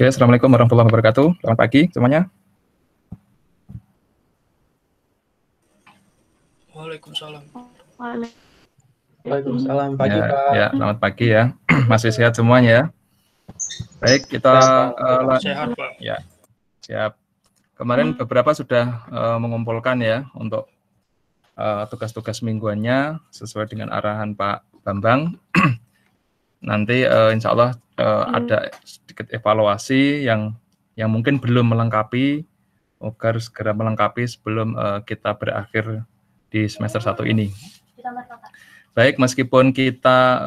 Oke, Assalamualaikum warahmatullahi wabarakatuh. Selamat pagi semuanya. Waalaikumsalam. Waalaikumsalam pagi Ya, Pak. ya, selamat pagi ya. Masih sehat semuanya ya. Baik, kita Sehat Pak. ya siap. Kemarin beberapa sudah mengumpulkan ya untuk tugas-tugas mingguannya sesuai dengan arahan Pak Bambang. Nanti insya Allah ada sedikit evaluasi yang mungkin belum melengkapi, agar segera melengkapi sebelum kita berakhir di semester 1 ini. Baik, meskipun kita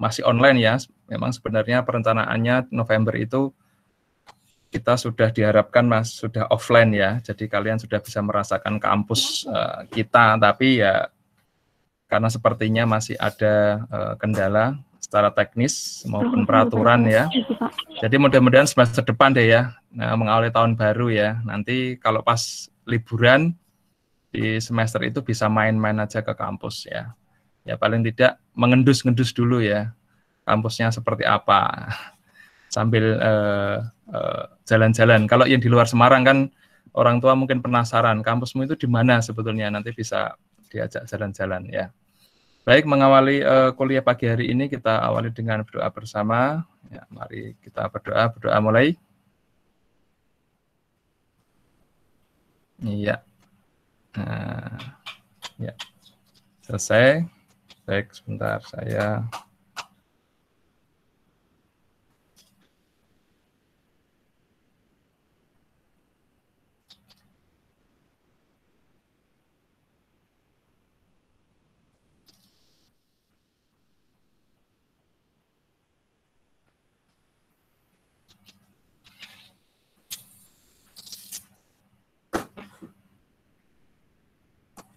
masih online ya, memang sebenarnya perencanaannya November itu kita sudah diharapkan sudah offline ya, jadi kalian sudah bisa merasakan kampus kita, tapi ya karena sepertinya masih ada kendala secara teknis maupun peraturan ya. Jadi mudah-mudahan semester depan deh ya, mengawali tahun baru ya, nanti kalau pas liburan di semester itu bisa main-main aja ke kampus ya. Ya paling tidak mengendus-ngendus dulu ya, kampusnya seperti apa, sambil jalan-jalan. Kalau yang di luar Semarang kan orang tua mungkin penasaran, kampusmu itu di mana sebetulnya, nanti bisa diajak jalan-jalan ya. Baik, mengawali kuliah pagi hari ini kita awali dengan berdoa bersama. Ya, mari kita berdoa mulai. Iya. Nah, ya. Selesai. Baik, sebentar saya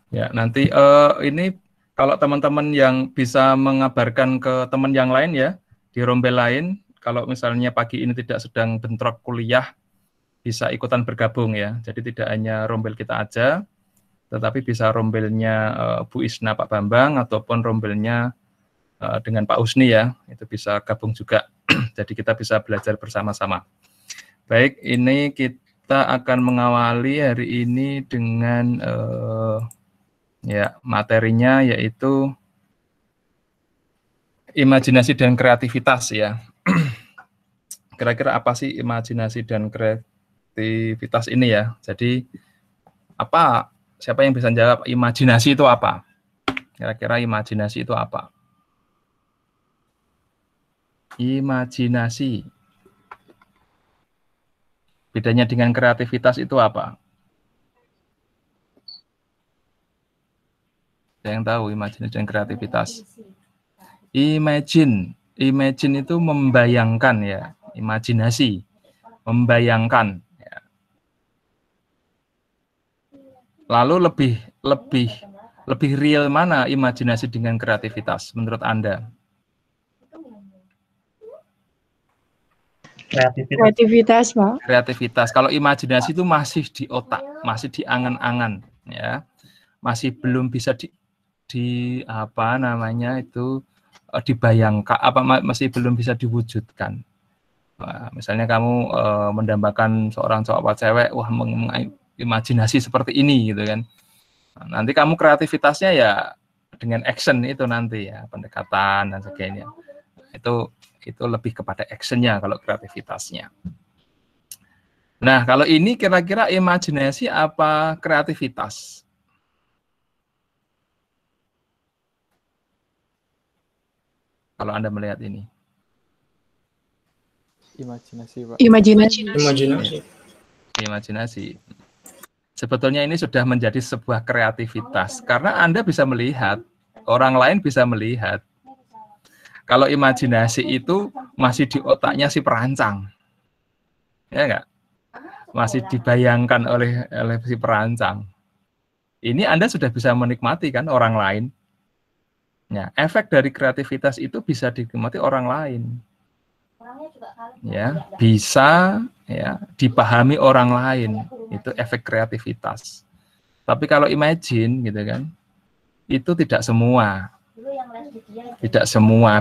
ya, nanti ini kalau teman-teman yang bisa mengabarkan ke teman yang lain ya, di rombel lain, kalau misalnya pagi ini tidak sedang bentrok kuliah, bisa ikutan bergabung ya. Jadi tidak hanya rombel kita aja, tetapi bisa rombelnya Bu Isna, Pak Bambang, ataupun rombelnya dengan Pak Usni ya, itu bisa gabung juga. Jadi kita bisa belajar bersama-sama. Baik, ini kita akan mengawali hari ini dengan ya materinya yaitu imajinasi dan kreativitas ya. Kira-kira apa sih imajinasi dan kreativitas ini ya? Jadi apa? Siapa yang bisa jawab imajinasi itu apa? Kira-kira imajinasi itu apa? Imajinasi. Bedanya dengan kreativitas itu apa? Ada yang tahu imajinasi dan kreativitas? Imagine itu membayangkan ya, imajinasi, membayangkan. Ya. Lalu lebih real mana imajinasi dengan kreativitas menurut Anda? Kreativitas, Pak. Kreativitas. Kalau imajinasi itu masih di otak, masih di angan-angan, ya, masih belum bisa di apa namanya itu dibayangkan, masih belum bisa diwujudkan. Nah, misalnya kamu mendambakan seorang cowok atau cewek, wah imajinasi seperti ini gitu kan. Nah, nanti kamu kreativitasnya ya dengan action itu nanti ya, pendekatan dan sebagainya. Itu lebih kepada actionnya kalau kreativitasnya. Nah, kalau ini kira-kira imajinasi apa kreativitas? Kalau Anda melihat ini. Imajinasi, Pak. Imajinasi. Sebetulnya ini sudah menjadi sebuah kreativitas karena Anda bisa melihat, orang lain bisa melihat. Kalau imajinasi itu masih di otaknya si perancang. Ya enggak? Masih dibayangkan oleh si perancang. Ini Anda sudah bisa menikmati kan orang lain. Ya, efek dari kreativitas itu bisa dinikmati orang lain. Ya, bisa ya dipahami orang lain. Itu efek kreativitas. Tapi kalau imagine gitu kan, itu tidak semua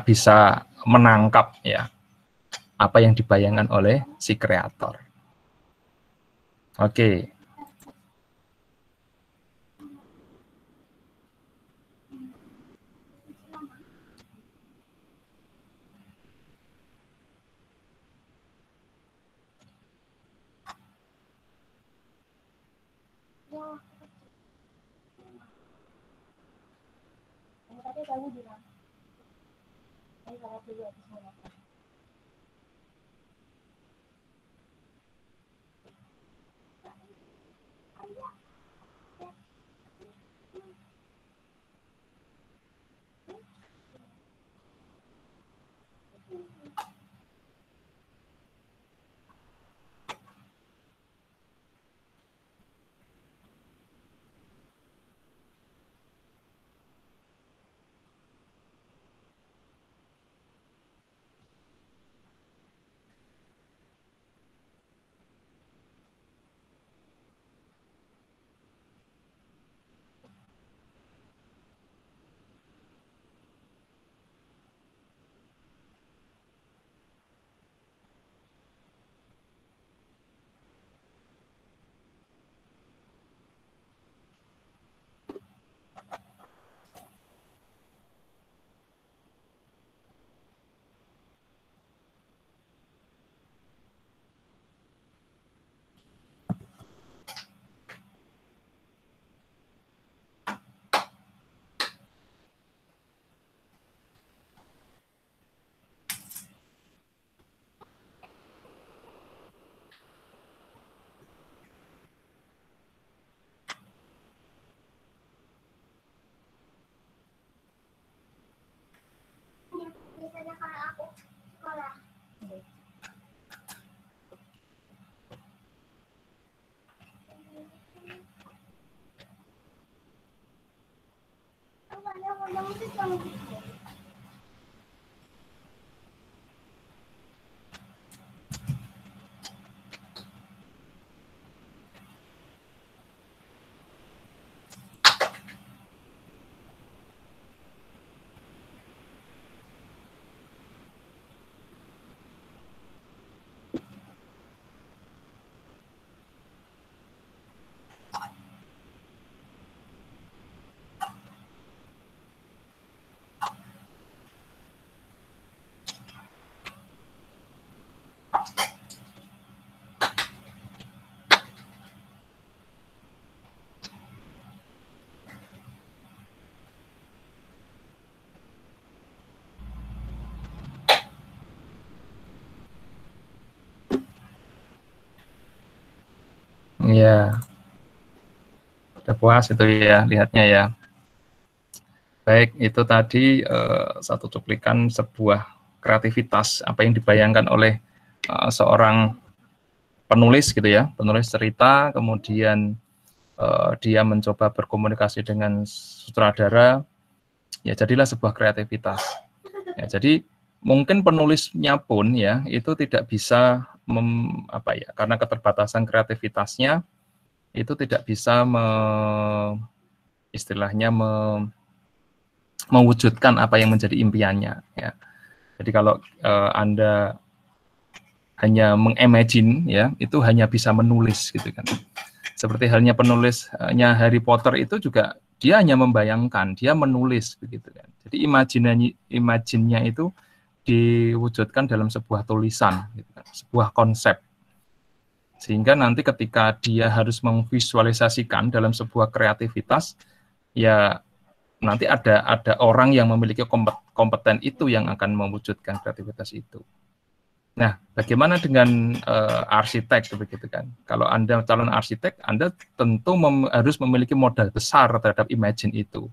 bisa menangkap ya. apa yang dibayangkan oleh si kreator. Oke. Ya, udah puas itu ya lihatnya ya. Baik, itu tadi satu cuplikan sebuah kreativitas apa yang dibayangkan oleh seorang penulis gitu ya, penulis cerita, kemudian dia mencoba berkomunikasi dengan sutradara, ya jadilah sebuah kreativitas. Ya, jadi mungkin penulisnya pun ya itu tidak bisa karena keterbatasan kreativitasnya itu tidak bisa istilahnya mewujudkan apa yang menjadi impiannya ya. Jadi kalau Anda hanya mengimagine ya, itu hanya bisa menulis gitu kan. Seperti halnya penulisnya Harry Potter itu juga dia hanya membayangkan, dia menulis begitu kan. Jadi imajinnya itu diwujudkan dalam sebuah tulisan gitu kan, sebuah konsep. Sehingga nanti ketika dia harus memvisualisasikan dalam sebuah kreativitas, ya nanti ada orang yang memiliki kompeten itu yang akan mewujudkan kreativitas itu. Nah, bagaimana dengan arsitek begitu kan? Kalau Anda calon arsitek, Anda tentu harus memiliki modal besar terhadap imagine itu.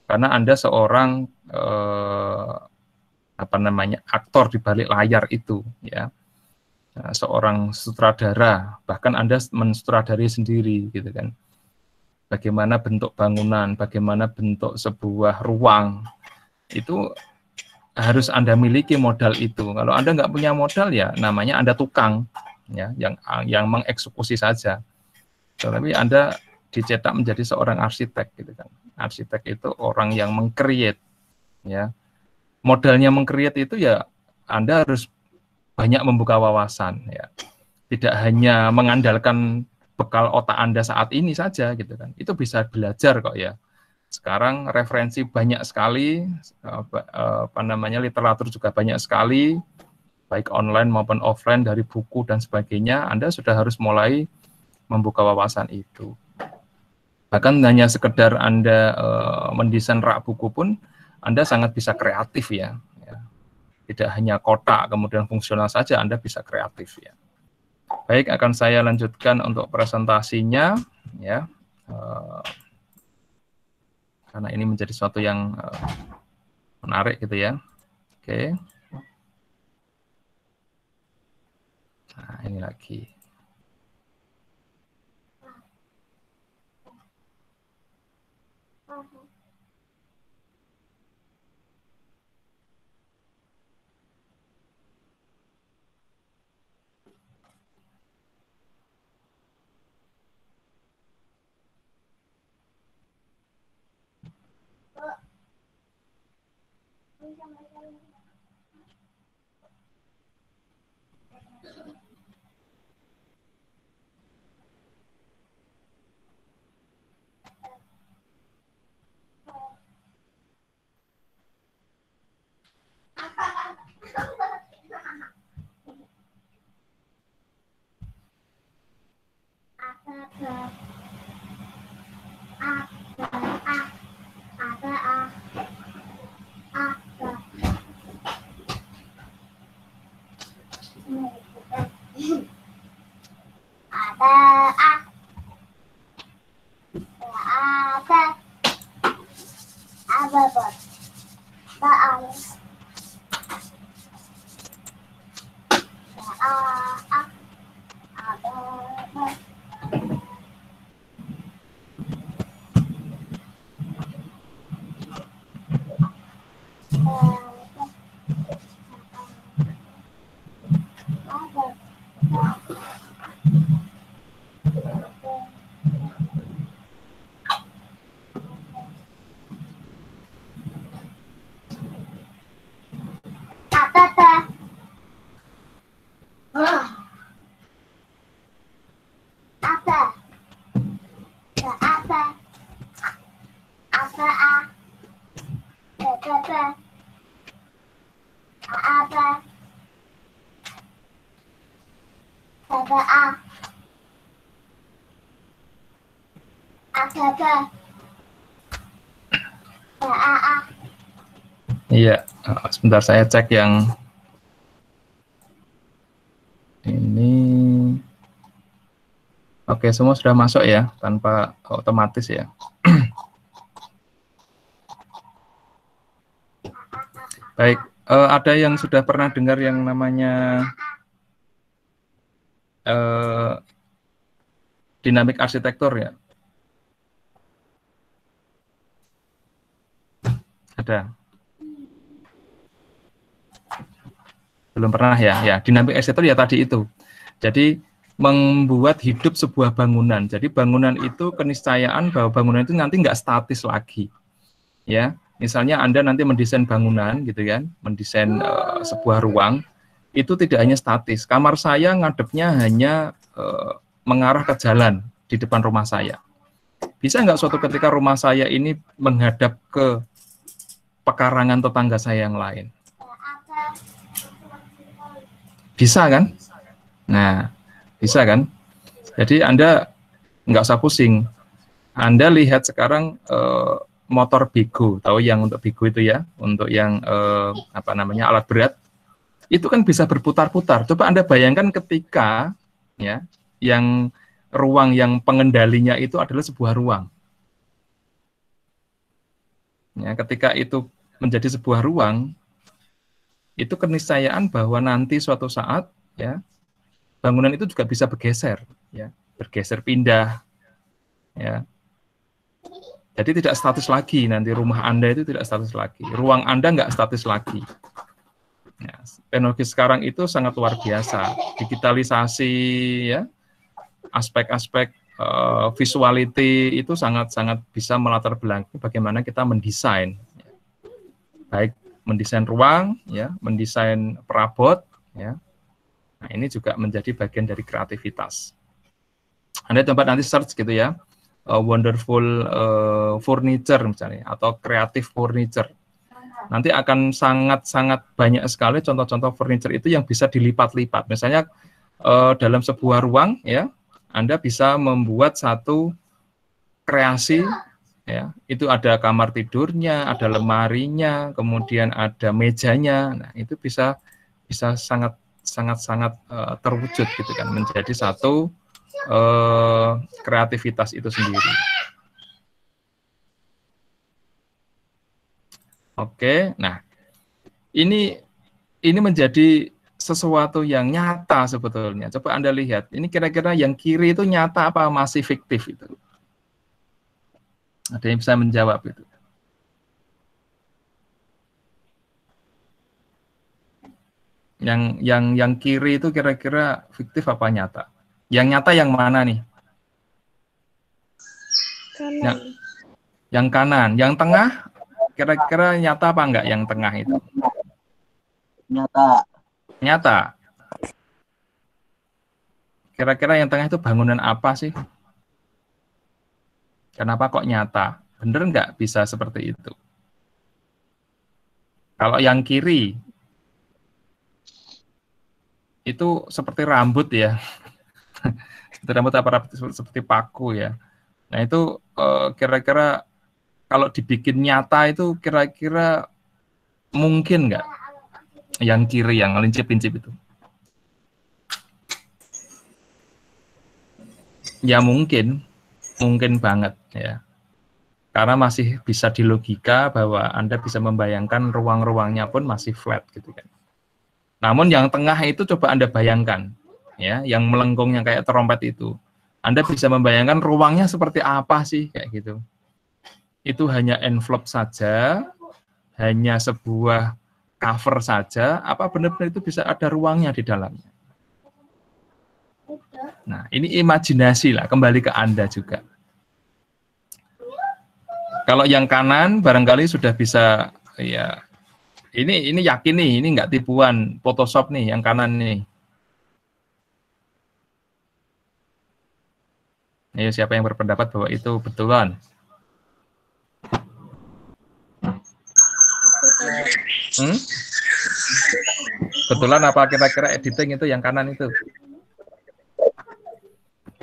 Karena Anda seorang aktor di balik layar itu ya. Nah, seorang sutradara, bahkan Anda mensutradari sendiri gitu kan. Bagaimana bentuk bangunan, bagaimana bentuk sebuah ruang, itu harus Anda miliki modal itu. Kalau Anda nggak punya modal ya namanya Anda tukang, ya, yang mengeksekusi saja. Tapi Anda dicetak menjadi seorang arsitek, gitu kan. Arsitek itu orang yang meng-create, ya. Modalnya meng-create itu ya Anda harus banyak membuka wawasan ya. Tidak hanya mengandalkan bekal otak Anda saat ini saja gitu kan. Itu bisa belajar kok ya. Sekarang referensi banyak sekali, literatur juga banyak sekali, baik online maupun offline dari buku dan sebagainya. Anda sudah harus mulai membuka wawasan itu. Bahkan hanya sekedar Anda mendesain rak buku pun Anda sangat bisa kreatif ya. Tidak hanya kotak kemudian fungsional saja, Anda bisa kreatif ya. Baik, akan saya lanjutkan untuk presentasinya ya. Karena ini menjadi sesuatu yang menarik gitu ya. Oke. Nah, ini lagi. Iya, sebentar saya cek yang ini. Oke, semua sudah masuk ya, tanpa otomatis ya. Baik, ada yang sudah pernah dengar yang namanya dinamik arsitektur ya? Ada? Belum pernah ya? Ya, dinamik arsitektur ya tadi itu. Jadi membuat hidup sebuah bangunan. Jadi bangunan itu keniscayaan bahwa bangunan itu nanti nggak statis lagi. Ya, misalnya Anda nanti mendesain bangunan gitu kan, mendesain sebuah ruang, itu tidak hanya statis. Kamar saya ngadepnya hanya mengarah ke jalan di depan rumah saya. Bisa nggak suatu ketika rumah saya ini menghadap ke pekarangan tetangga saya yang lain? Bisa kan? Nah, bisa kan? Jadi Anda nggak usah pusing. Anda lihat sekarang motor Bego, tahu yang untuk Bego itu ya, untuk yang alat berat, itu kan bisa berputar-putar. Coba Anda bayangkan ketika ya, yang ruang yang pengendalinya itu adalah sebuah ruang. Ya, ketika itu menjadi sebuah ruang, itu keniscayaan bahwa nanti suatu saat ya bangunan itu juga bisa bergeser, ya, bergeser pindah, ya. Jadi tidak statis lagi, nanti rumah Anda itu tidak statis lagi, ruang Anda nggak statis lagi. Ya, teknologi sekarang itu sangat luar biasa, digitalisasi, ya, aspek-aspek visuality itu sangat-sangat bisa melatar belakangi bagaimana kita mendesain, baik mendesain ruang, ya, mendesain perabot, ya, Nah, ini juga menjadi bagian dari kreativitas. Anda coba nanti search gitu ya, wonderful furniture misalnya, atau creative furniture. Nanti akan sangat-sangat banyak sekali contoh-contoh furniture itu yang bisa dilipat-lipat. Misalnya dalam sebuah ruang, ya, Anda bisa membuat satu kreasi, ya, itu ada kamar tidurnya, ada lemarinya, kemudian ada mejanya. Nah, itu bisa sangat terwujud gitu kan, menjadi satu kreativitas itu sendiri. Oke, nah ini menjadi sesuatu yang nyata sebetulnya. Coba Anda lihat, ini kira-kira yang kiri itu nyata apa masih fiktif itu? Ada yang bisa menjawab itu? Yang kiri itu kira-kira fiktif apa nyata? Yang nyata yang mana nih? Kanan. Yang kanan. Yang tengah kira-kira nyata apa enggak yang tengah itu? Nyata. Nyata. Kira-kira yang tengah itu bangunan apa sih? Kenapa kok nyata? Bener nggak bisa seperti itu? Kalau yang kiri, itu seperti rambut ya. Seperti rambut apa seperti paku ya. Nah itu kira-kira kalau dibikin nyata itu kira-kira mungkin nggak? Yang kiri, yang lincip-lincip itu. Ya mungkin banget ya. Karena masih bisa dilogika bahwa Anda bisa membayangkan ruang-ruangnya pun masih flat gitu kan. Namun yang tengah itu coba Anda bayangkan ya, yang melengkungnya kayak trompet itu. Anda bisa membayangkan ruangnya seperti apa sih kayak gitu. Itu hanya envelope saja, hanya sebuah cover saja, apa benar-benar itu bisa ada ruangnya di dalamnya. Nah, ini imajinasi lah, kembali ke Anda juga. Kalau yang kanan barangkali sudah bisa, ya ini yakin nih, ini nggak tipuan Photoshop nih, yang kanan nih. Ayo siapa yang berpendapat bahwa itu betulan? Betulan apa kira-kira editing itu yang kanan itu?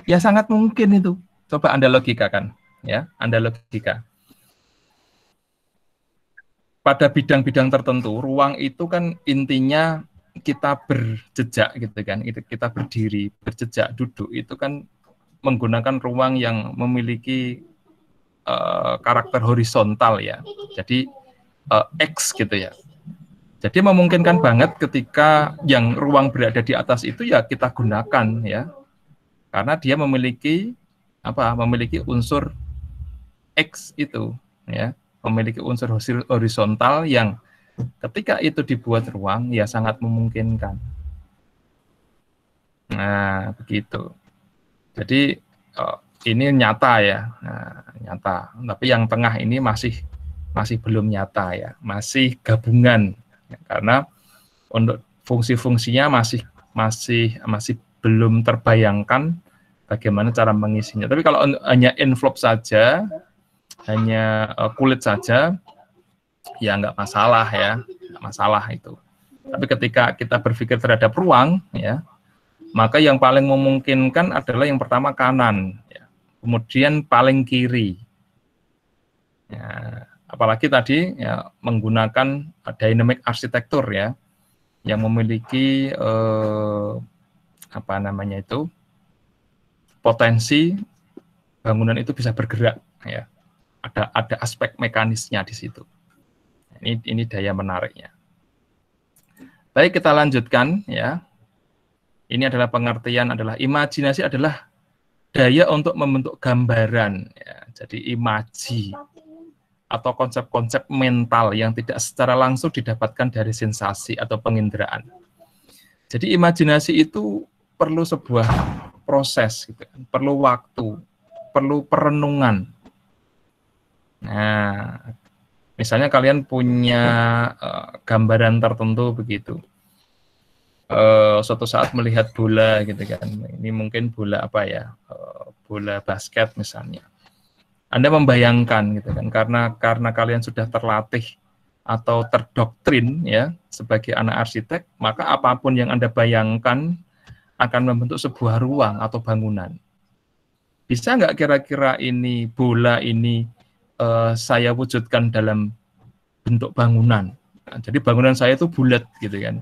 Ya sangat mungkin itu. Coba Anda logikakan, ya, Anda logika. Pada bidang-bidang tertentu, ruang itu kan intinya kita berjejak gitu kan, kita berdiri, berjejak, duduk itu kan menggunakan ruang yang memiliki karakter horizontal ya. Jadi X gitu ya. Jadi memungkinkan banget ketika yang ruang berada di atas itu ya kita gunakan ya. Karena dia memiliki memiliki unsur X itu ya, memiliki unsur horizontal yang ketika itu dibuat ruang ya sangat memungkinkan. Nah, begitu. Jadi ini nyata ya. Nah, nyata. Tapi yang tengah ini masih belum nyata ya, masih gabungan. Karena untuk fungsi-fungsinya masih belum terbayangkan bagaimana cara mengisinya. Tapi kalau hanya envelope saja, hanya kulit saja, ya nggak masalah ya, nggak masalah itu. Tapi ketika kita berpikir terhadap ruang, ya, maka yang paling memungkinkan adalah yang pertama kanan, ya. Kemudian paling kiri. Ya, apalagi tadi ya menggunakan dynamic arsitektur ya, yang memiliki potensi bangunan itu bisa bergerak ya, ada aspek mekanisnya di situ. Ini daya menariknya. Baik, kita lanjutkan ya. Ini adalah pengertian, adalah imajinasi adalah daya untuk membentuk gambaran ya. Jadi imaji atau konsep-konsep mental yang tidak secara langsung didapatkan dari sensasi atau penginderaan. Jadi imajinasi itu perlu sebuah proses, gitu, perlu waktu, perlu perenungan. Nah, misalnya kalian punya gambaran tertentu begitu. suatu saat melihat bola gitu kan. Ini mungkin bola apa ya? Bola basket misalnya. Anda membayangkan gitu kan, karena kalian sudah terlatih atau terdoktrin ya sebagai anak arsitek, maka apapun yang Anda bayangkan akan membentuk sebuah ruang atau bangunan. Bisa nggak kira-kira ini bola ini saya wujudkan dalam bentuk bangunan? Nah, jadi bangunan saya itu bulat gitu kan,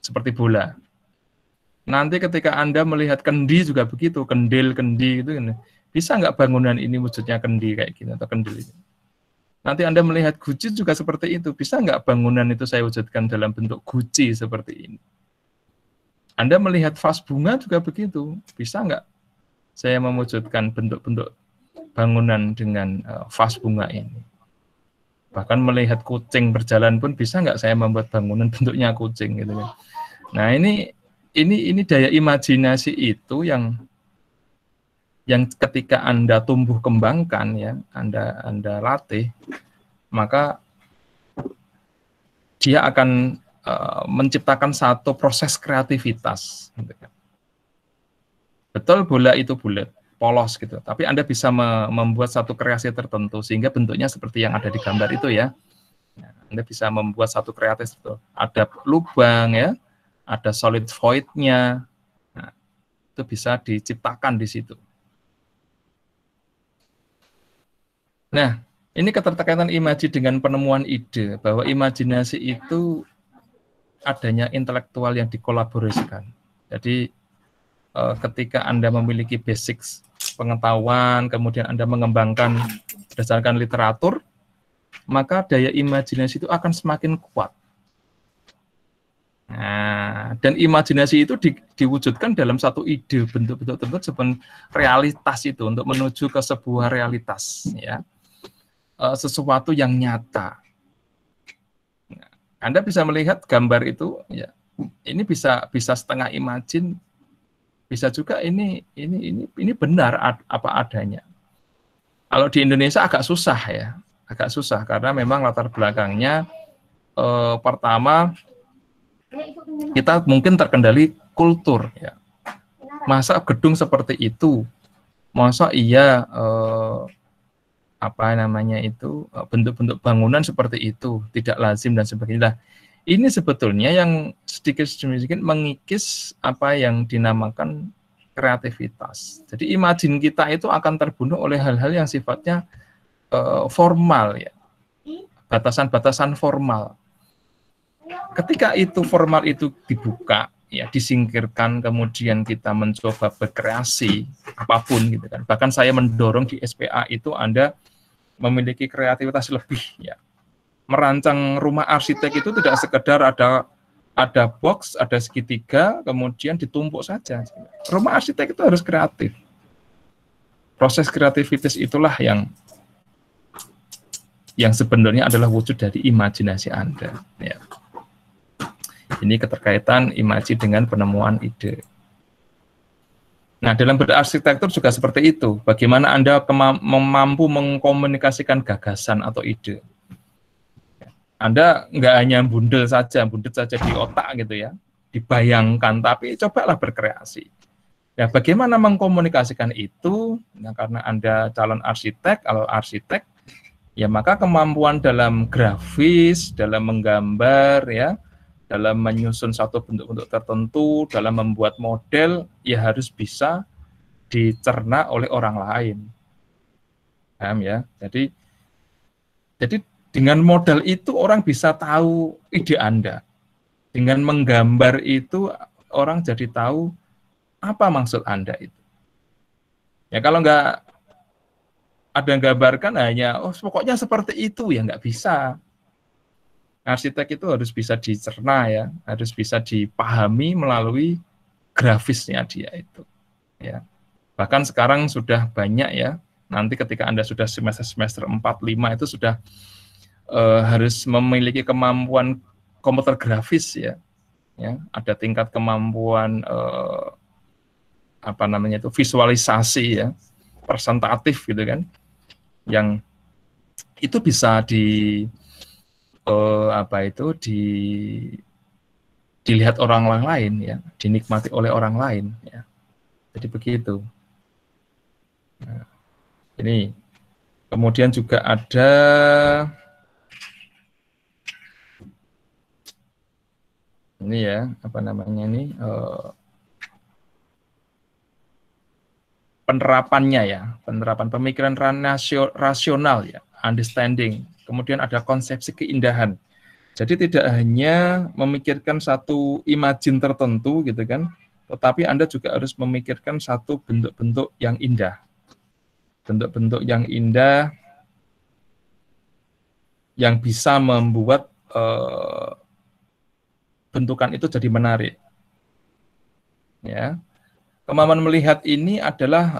seperti bola. Nanti ketika Anda melihat kendi juga begitu, kendil-kendi gitu kan. Bisa nggak bangunan ini wujudnya kendi kayak gini atau kendil ini? Nanti Anda melihat guci juga seperti itu. Bisa nggak bangunan itu saya wujudkan dalam bentuk guci seperti ini? Anda melihat vas bunga juga begitu. Bisa nggak saya mewujudkan bentuk-bentuk bangunan dengan vas bunga ini? Bahkan melihat kucing berjalan pun bisa nggak saya membuat bangunan bentuknya kucing gitu kan. Nah, ini daya imajinasi itu yang ketika Anda tumbuh kembangkan ya, Anda latih, maka dia akan menciptakan satu proses kreativitas. Gitu kan. Betul bola itu bulat, polos gitu, tapi Anda bisa membuat satu kreasi tertentu sehingga bentuknya seperti yang ada di gambar itu ya. Anda bisa membuat satu kreatif itu. Ada lubang ya, ada solid void-nya. Nah, itu bisa diciptakan di situ. Nah, ini keterkaitan imaji dengan penemuan ide, bahwa imajinasi itu adanya intelektual yang dikolaborasikan. Jadi ketika Anda memiliki basic pengetahuan, kemudian Anda mengembangkan berdasarkan literatur, maka daya imajinasi itu akan semakin kuat. Nah, dan imajinasi itu diwujudkan dalam satu ide, bentuk-bentuk tertentu seperti realitas itu, untuk menuju ke sebuah realitas, ya. Sesuatu yang nyata. Nah, Anda bisa melihat gambar itu, ya, ini bisa setengah imajin, bisa juga ini benar apa adanya. Kalau di Indonesia agak susah ya, agak susah karena memang latar belakangnya pertama kita mungkin terkendali kultur ya. Masa gedung seperti itu, masa iya apa namanya itu bentuk-bentuk bangunan seperti itu tidak lazim dan sebagainya. Ini sebetulnya yang sedikit demi sedikit mengikis apa yang dinamakan kreativitas. Jadi imajin kita itu akan terbunuh oleh hal-hal yang sifatnya formal ya, batasan-batasan formal. Ketika itu formal itu dibuka, ya disingkirkan, kemudian kita mencoba berkreasi apapun gitu kan. Bahkan saya mendorong di SPA itu Anda memiliki kreativitas lebih ya. Merancang rumah arsitek itu tidak sekedar ada box, ada segitiga, kemudian ditumpuk saja. Rumah arsitek itu harus kreatif. Proses kreativitas itulah yang sebenarnya adalah wujud dari imajinasi Anda. Ya. Ini keterkaitan imaji dengan penemuan ide. Nah, dalam berarsitektur juga seperti itu. Bagaimana Anda mampu mengkomunikasikan gagasan atau ide. Anda nggak hanya bundet saja di otak gitu ya, dibayangkan, tapi cobalah berkreasi. Ya, bagaimana mengkomunikasikan itu? Nah, karena Anda calon arsitek, kalau arsitek, ya maka kemampuan dalam grafis, dalam menggambar, ya, dalam menyusun satu bentuk-bentuk tertentu, dalam membuat model, ya harus bisa dicerna oleh orang lain. Paham ya? Jadi dengan model itu orang bisa tahu ide Anda. Dengan menggambar itu orang jadi tahu apa maksud Anda itu. Ya kalau nggak ada yang gambarkan hanya, oh pokoknya seperti itu, ya nggak bisa. Arsitek itu harus bisa dicerna ya, harus bisa dipahami melalui grafisnya dia itu. Ya. Bahkan sekarang sudah banyak ya, nanti ketika Anda sudah semester 4, 5 itu sudah harus memiliki kemampuan komputer grafis ya. Ya, ada tingkat kemampuan apa namanya itu visualisasi ya, presentatif gitu kan. Yang itu bisa dilihat orang lain ya, dinikmati oleh orang lain ya. Jadi begitu. Nah, ini kemudian juga ada ini ya, apa namanya ini, penerapannya ya, penerapan pemikiran rasional ya, understanding. Kemudian ada konsepsi keindahan. Jadi tidak hanya memikirkan satu imajin tertentu gitu kan, tetapi Anda juga harus memikirkan satu bentuk-bentuk yang indah. Bentuk-bentuk yang indah yang bisa membuat bentukan itu jadi menarik. Ya. Kemampuan melihat ini adalah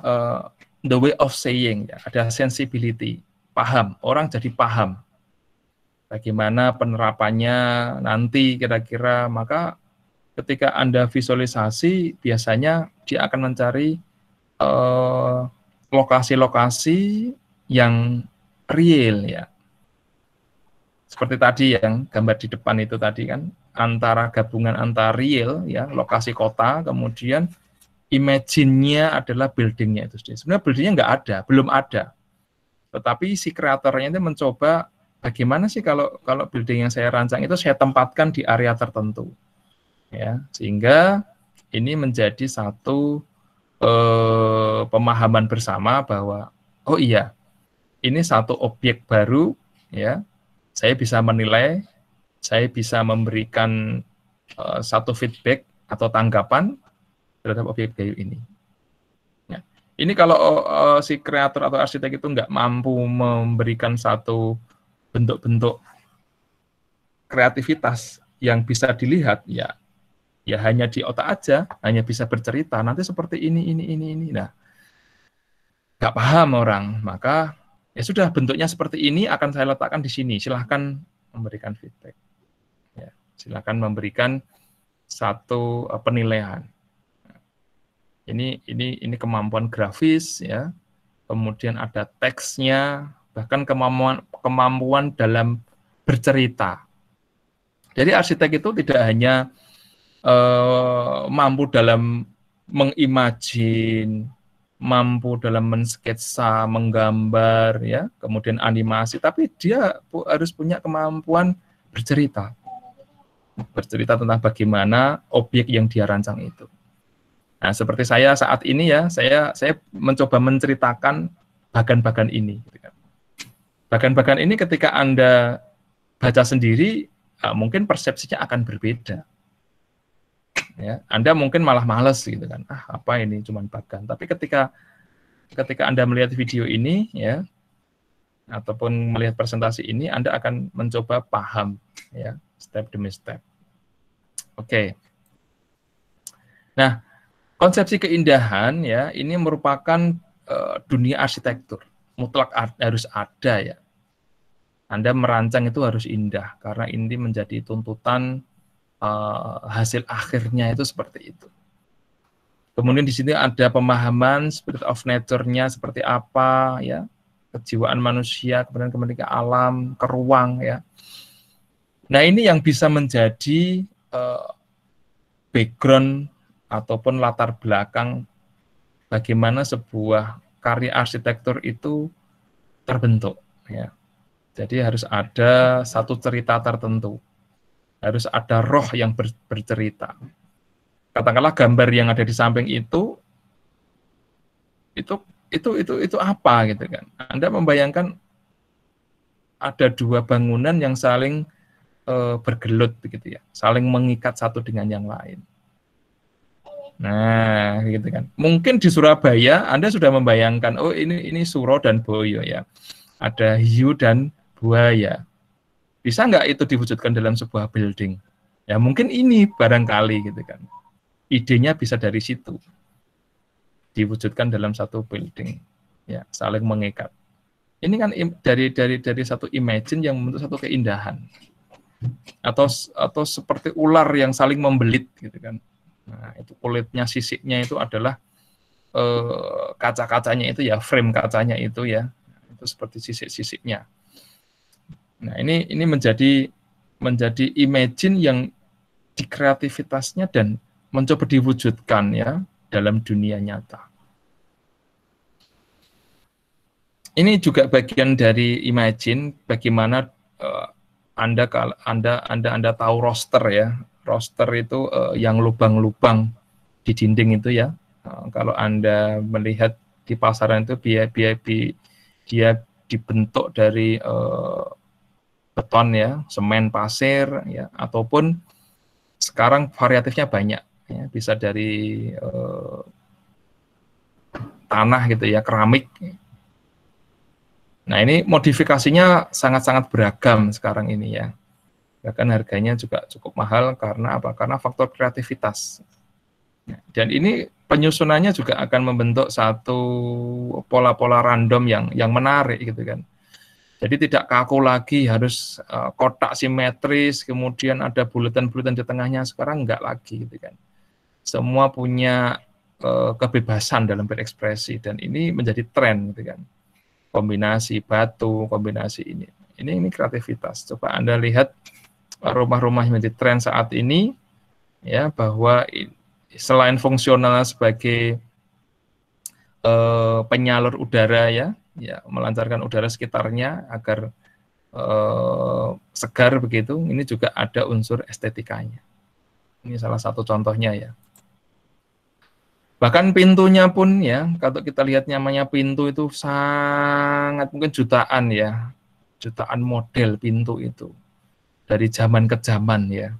the way of saying, ya. Ada sensibility, paham, orang jadi paham bagaimana penerapannya nanti kira-kira. Maka ketika Anda visualisasi, biasanya dia akan mencari lokasi-lokasi yang real ya. Seperti tadi yang gambar di depan itu tadi kan, antara gabungan antara real ya, lokasi kota, kemudian imagine-nya adalah building-nya itu sendiri. Sebenarnya building-nya nggak ada, belum ada. Tetapi si kreatornya itu mencoba bagaimana sih kalau building yang saya rancang itu saya tempatkan di area tertentu. Ya, sehingga ini menjadi satu pemahaman bersama bahwa oh iya, ini satu objek baru ya. Saya bisa menilai, saya bisa memberikan satu feedback atau tanggapan terhadap objek baru ini. Ya. Ini kalau si kreator atau arsitek itu nggak mampu memberikan satu bentuk-bentuk kreativitas yang bisa dilihat, ya hanya di otak aja, hanya bisa bercerita. Nanti seperti ini. Nah, nggak paham orang, maka ya sudah bentuknya seperti ini akan saya letakkan di sini. Silahkan memberikan feedback. Ya, silahkan memberikan satu penilaian. Ini kemampuan grafis ya, kemudian ada teksnya, bahkan kemampuan dalam bercerita. Jadi arsitek itu tidak hanya mampu dalam mengimajin, mampu dalam mensketsa, menggambar ya, kemudian animasi, tapi dia harus punya kemampuan bercerita. Bercerita tentang bagaimana objek yang dia rancang itu. Nah, seperti saya saat ini ya, saya mencoba menceritakan bagan-bagan ini. Bagan-bagan ini ketika Anda baca sendiri, mungkin persepsinya akan berbeda. Ya, Anda mungkin malah males gitu kan, apa ini cuman bagan. Tapi ketika Anda melihat video ini ya, ataupun melihat presentasi ini, Anda akan mencoba paham ya, step demi step. Oke. Nah, konsepsi keindahan ya, ini merupakan dunia arsitektur. Mutlak harus ada ya. Anda merancang itu harus indah karena ini menjadi tuntutan hasil akhirnya itu seperti itu. Kemudian di sini ada pemahaman spirit of nature-nya seperti apa ya, kejiwaan manusia, kemudian kembali ke alam, ke ruang ya. Nah, ini yang bisa menjadi background ataupun latar belakang bagaimana sebuah karya arsitektur itu terbentuk ya. Jadi harus ada satu cerita tertentu. Harus ada roh yang bercerita. Katakanlah gambar yang ada di samping itu apa gitu kan. Anda membayangkan ada dua bangunan yang saling bergelut begitu ya, saling mengikat satu dengan yang lain. Nah, gitu kan. Mungkin di Surabaya Anda sudah membayangkan, oh ini Suro dan Boyo ya. Ada hiu dan buaya. Bisa nggak itu diwujudkan dalam sebuah building? Ya mungkin ini barangkali gitu kan. Idenya bisa dari situ. Diwujudkan dalam satu building. Ya, saling mengikat. Ini kan dari satu imagine yang membentuk satu keindahan. Atau seperti ular yang saling membelit gitu kan. Nah, itu kulitnya, sisiknya itu adalah kaca-kacanya itu ya, frame kacanya itu ya. Itu seperti sisik-sisiknya. Nah, ini menjadi imagine yang di kreativitasnya dan mencoba diwujudkan ya dalam dunia nyata. Ini juga bagian dari Imagine, bagaimana Anda tahu roster ya. Roster itu yang lubang-lubang di dinding itu ya. Kalau Anda melihat di pasaran itu dia dibentuk dari beton ya, semen, pasir ya, ataupun sekarang variatifnya banyak ya, bisa dari tanah gitu ya, keramik. Nah, ini modifikasinya sangat-sangat beragam sekarang ini ya. Bahkan harganya juga cukup mahal karena apa? Karena faktor kreativitas. Dan ini penyusunannya juga akan membentuk satu pola-pola random yang menarik gitu kan. Jadi tidak kaku lagi harus kotak simetris, kemudian ada bulatan-bulatan di tengahnya, sekarang enggak lagi gitu kan. Semua punya kebebasan dalam berekspresi dan ini menjadi tren gitu kan. Kombinasi batu, kombinasi ini kreativitas. Coba Anda lihat rumah-rumah yang menjadi tren saat ini ya, bahwa selain fungsional sebagai penyalur udara ya, melancarkan udara sekitarnya agar segar begitu, ini juga ada unsur estetikanya. Ini salah satu contohnya ya. Bahkan pintunya pun ya, kalau kita lihat namanya pintu itu sangat mungkin jutaan ya, jutaan model pintu itu dari zaman ke zaman ya.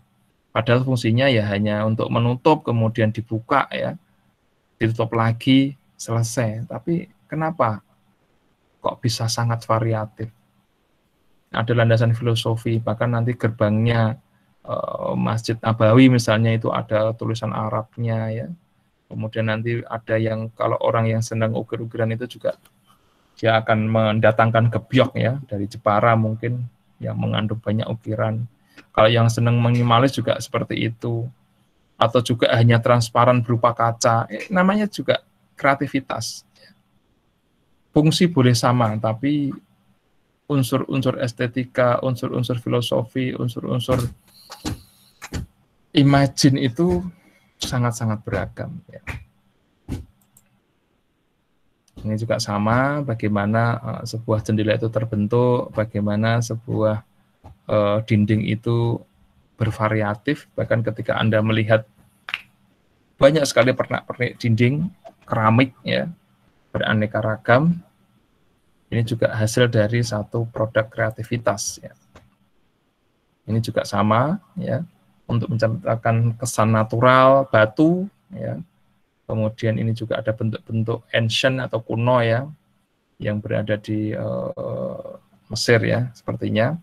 Padahal fungsinya ya hanya untuk menutup kemudian dibuka ya, ditutup lagi selesai. Tapi kenapa kok bisa sangat variatif? Ada landasan filosofi, bahkan nanti gerbangnya Masjid Nabawi misalnya itu ada tulisan Arabnya ya. Kemudian nanti ada yang kalau orang yang senang ukir-ukiran itu juga dia akan mendatangkan gebyok ya dari Jepara mungkin yang mengandung banyak ukiran. Kalau yang senang minimalis juga seperti itu. Atau juga hanya transparan berupa kaca. Namanya juga kreativitas. Fungsi boleh sama, tapi unsur-unsur estetika, unsur-unsur filosofi, unsur-unsur imagine itu sangat-sangat beragam ya. Ini juga sama, bagaimana sebuah jendela itu terbentuk, bagaimana sebuah dinding itu bervariatif, bahkan ketika Anda melihat banyak sekali pernak-pernik dinding, keramik ya, beraneka ragam, ini juga hasil dari satu produk kreativitas ya. Ini juga sama ya, untuk menciptakan kesan natural batu ya. Kemudian ini juga ada bentuk-bentuk ancient atau kuno ya yang berada di Mesir ya, sepertinya.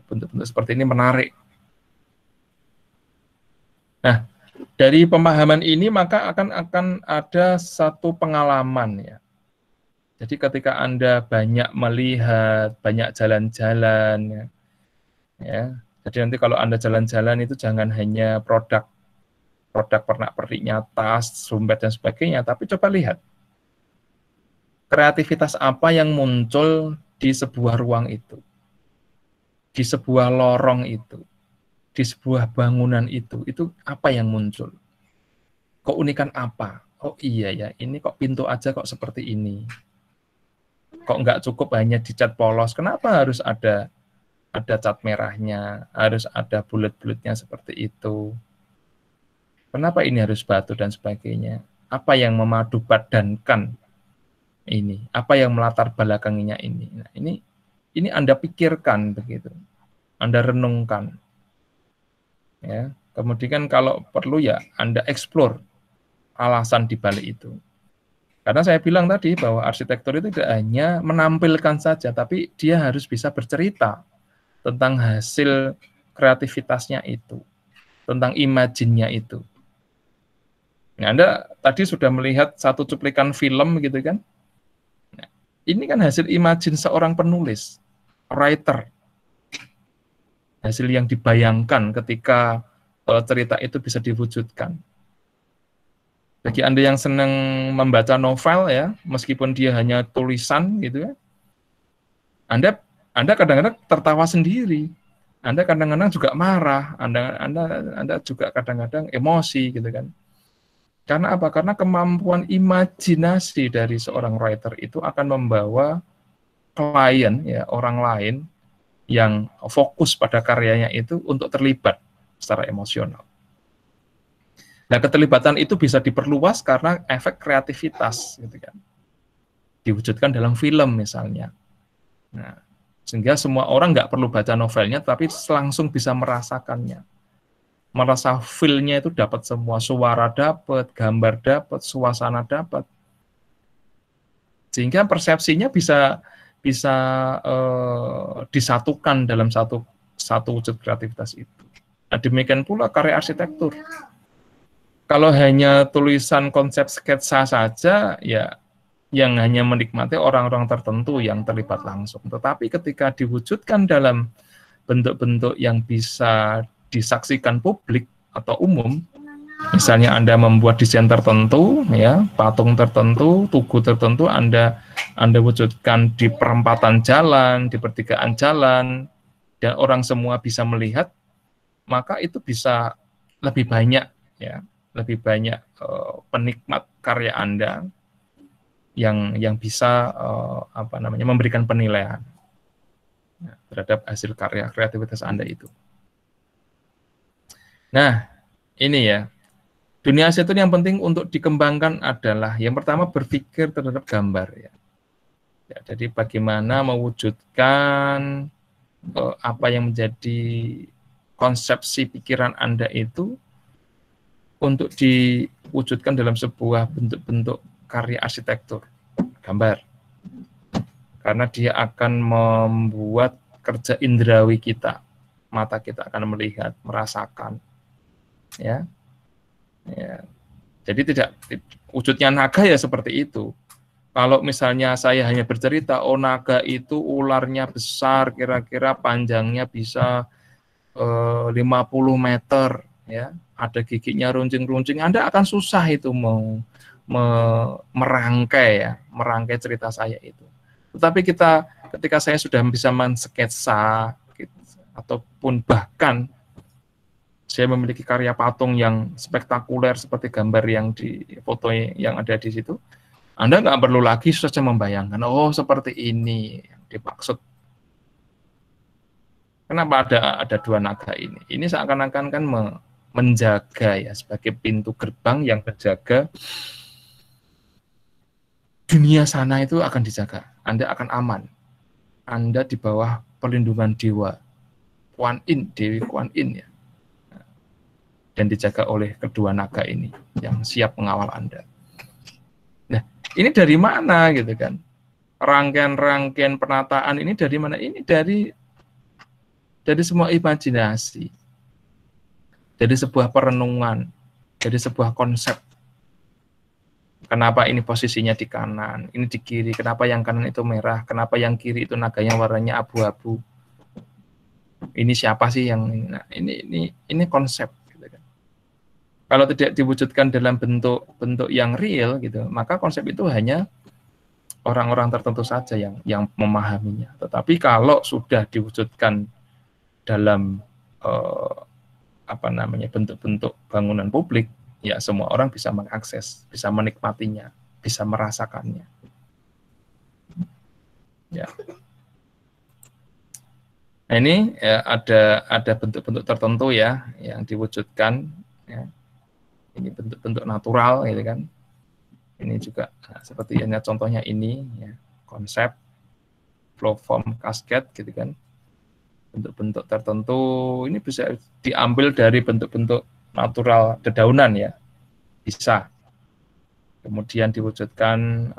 Bentuk-bentuk seperti ini menarik. Nah, dari pemahaman ini maka akan ada satu pengalaman ya. Jadi ketika Anda banyak melihat, banyak jalan-jalan ya. Jadi nanti kalau Anda jalan-jalan itu jangan hanya produk pernak-perniknya, tas, sumpet dan sebagainya, tapi coba lihat kreativitas apa yang muncul di sebuah ruang itu, di sebuah lorong itu, di sebuah bangunan itu apa yang muncul? Keunikan apa? Oh iya ya, ini kok pintu aja kok seperti ini. Kok nggak cukup hanya dicat polos? Kenapa harus ada cat merahnya, harus ada bulat-bulatnya seperti itu? Kenapa ini harus batu dan sebagainya? Apa yang memadu padankan ini? Apa yang melatar belakanginya ini? Nah, ini Anda pikirkan begitu. Anda renungkan. Ya. Kemudian kalau perlu ya Anda explore alasan di balik itu. Karena saya bilang tadi bahwa arsitektur itu tidak hanya menampilkan saja, tapi dia harus bisa bercerita tentang hasil kreativitasnya itu, tentang imagine-nya itu. Nah, Anda tadi sudah melihat satu cuplikan film gitu kan? Nah, ini kan hasil imagine seorang penulis, writer. Hasil yang dibayangkan ketika cerita itu bisa diwujudkan. Bagi Anda yang senang membaca novel ya, meskipun dia hanya tulisan gitu ya, Anda kadang-kadang tertawa sendiri Anda kadang-kadang juga marah, Anda juga kadang-kadang emosi gitu kan. Karena apa? Karena kemampuan imajinasi dari seorang writer itu akan membawa klien, ya, orang lain yang fokus pada karyanya itu untuk terlibat secara emosional. Nah, keterlibatan itu bisa diperluas karena efek kreativitas, gitu kan. Diwujudkan dalam film misalnya. Nah, sehingga semua orang nggak perlu baca novelnya, tapi langsung bisa merasakannya. Merasa feel-nya itu dapat semua, suara dapat, gambar dapat, suasana dapat. Sehingga persepsinya bisa disatukan dalam satu wujud kreativitas itu. Nah, demikian pula karya arsitektur. Kalau hanya tulisan konsep sketsa saja, ya yang hanya menikmati orang-orang tertentu yang terlibat langsung. Tetapi ketika diwujudkan dalam bentuk-bentuk yang bisa disaksikan publik atau umum, misalnya Anda membuat desain tertentu, ya, patung tertentu, tugu tertentu, Anda wujudkan di perempatan jalan, di pertigaan jalan, dan orang semua bisa melihat, maka itu bisa lebih banyak, ya, lebih banyak penikmat karya Anda yang bisa memberikan penilaian terhadap hasil karya kreativitas Anda itu. Nah, ini ya, dunia arsitektur yang penting untuk dikembangkan adalah yang pertama berpikir terhadap gambar, ya. Jadi bagaimana mewujudkan apa yang menjadi konsepsi pikiran Anda itu untuk diwujudkan dalam sebuah bentuk-bentuk karya arsitektur, gambar. Karena dia akan membuat kerja indrawi kita, mata kita akan melihat, merasakan, ya. Jadi tidak wujudnya naga ya seperti itu. Kalau misalnya saya hanya bercerita, oh naga itu ularnya besar, kira-kira panjangnya bisa 50 meter, ya, ada giginya runcing-runcing, Anda akan susah itu mau merangkai cerita saya itu. Tetapi ketika saya sudah bisa mensketsa, gitu, ataupun bahkan saya memiliki karya patung yang spektakuler seperti gambar yang di foto yang ada di situ, Anda nggak perlu lagi saja membayangkan, oh seperti ini yang dimaksud. Kenapa ada dua naga ini? Ini seakan-akan kan menjaga, ya, sebagai pintu gerbang yang menjaga dunia sana itu akan dijaga. Anda akan aman. Anda di bawah perlindungan dewa Kuan Yin, Dewi Kuan Yin, ya. Dan dijaga oleh kedua naga ini yang siap mengawal Anda. Nah, ini dari mana gitu kan? Rangkaian-rangkaian penataan ini dari mana? Ini dari semua imajinasi, dari sebuah perenungan, dari sebuah konsep. Kenapa ini posisinya di kanan, ini di kiri, kenapa yang kanan itu merah, kenapa yang kiri itu naganya warnanya abu-abu. Ini siapa sih yang ini? Nah, ini konsep. Kalau tidak diwujudkan dalam bentuk yang real gitu, maka konsep itu hanya orang-orang tertentu saja yang memahaminya. Tetapi kalau sudah diwujudkan dalam bentuk-bentuk bangunan publik, ya semua orang bisa mengakses, bisa menikmatinya, bisa merasakannya. Ya. Nah, ini ya, ada bentuk-bentuk tertentu ya yang diwujudkan, ya. Ini bentuk-bentuk natural gitu kan. Ini juga seperti ini contohnya ini, ya, konsep flow form cascade gitu kan. Bentuk-bentuk tertentu ini bisa diambil dari bentuk-bentuk natural dedaunan, ya. Bisa. Kemudian diwujudkan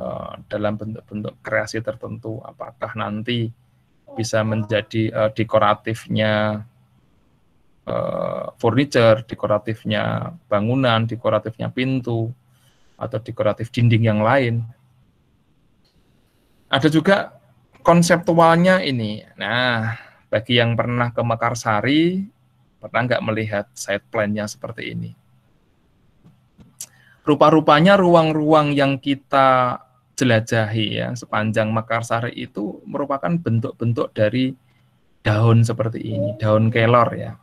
dalam bentuk-bentuk kreasi tertentu, apakah nanti bisa menjadi dekoratifnya furniture, dekoratifnya bangunan, dekoratifnya pintu, atau dekoratif dinding yang lain. Ada juga konseptualnya ini. Nah, bagi yang pernah ke Mekarsari, pernah nggak melihat site plan-nya seperti ini? Rupa-rupanya ruang-ruang yang kita jelajahi, ya, sepanjang Mekarsari itu merupakan bentuk-bentuk dari daun seperti ini, daun kelor ya.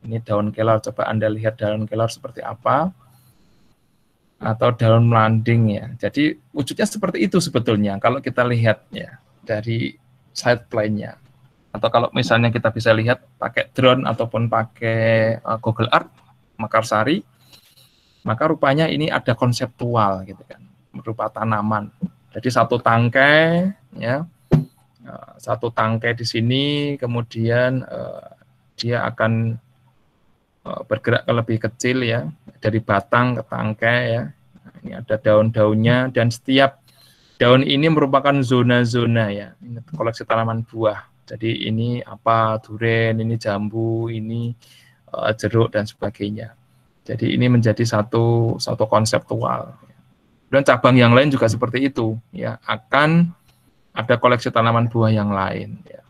Ini daun kelor, coba Anda lihat daun kelor seperti apa, atau daun melanding ya. Jadi wujudnya seperti itu sebetulnya kalau kita lihat ya dari side plan-nya. Atau kalau misalnya kita bisa lihat pakai drone ataupun pakai Google Earth, Makarsari, maka rupanya ini ada konseptual gitu kan, berupa tanaman. Jadi satu tangkai ya, satu tangkai di sini, kemudian dia akan bergerak ke lebih kecil ya, dari batang ke tangkai ya. Ini ada daun-daunnya, dan setiap daun ini merupakan zona-zona ya. Ini koleksi tanaman buah. Jadi ini apa, duren, ini jambu, ini jeruk dan sebagainya. Jadi ini menjadi satu konseptual. Dan cabang yang lain juga seperti itu ya, akan ada koleksi tanaman buah yang lain ya.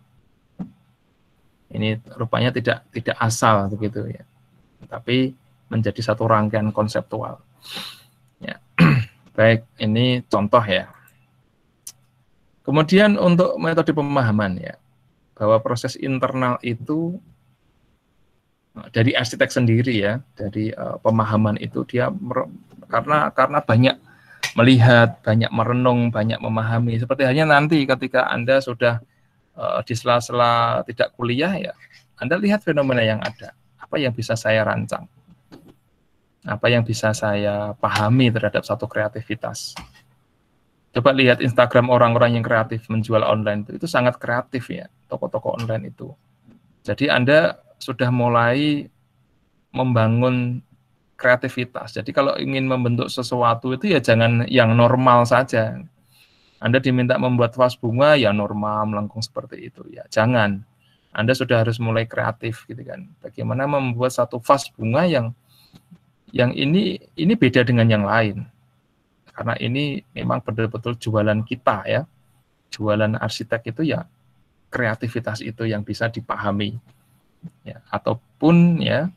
Ini rupanya tidak asal begitu ya, tapi menjadi satu rangkaian konseptual. Ya. Baik, ini contoh ya. Kemudian untuk metode pemahaman ya, bahwa proses internal itu dari arsitek sendiri ya, dari pemahaman itu dia karena banyak melihat, banyak merenung, banyak memahami. Seperti halnya nanti ketika Anda sudah di sela-sela tidak kuliah ya, Anda lihat fenomena yang ada. Apa yang bisa saya rancang? Apa yang bisa saya pahami terhadap satu kreativitas? Coba lihat Instagram orang-orang yang kreatif menjual online itu sangat kreatif ya, toko-toko online itu. Jadi Anda sudah mulai membangun kreativitas. Jadi kalau ingin membentuk sesuatu itu ya jangan yang normal saja. Anda diminta membuat vas bunga ya normal melengkung seperti itu ya. Jangan. Anda sudah harus mulai kreatif gitu kan. Bagaimana membuat satu vas bunga yang ini beda dengan yang lain. Karena ini memang betul-betul jualan kita ya. Jualan arsitek itu ya kreativitas itu yang bisa dipahami. Ya, ataupun ya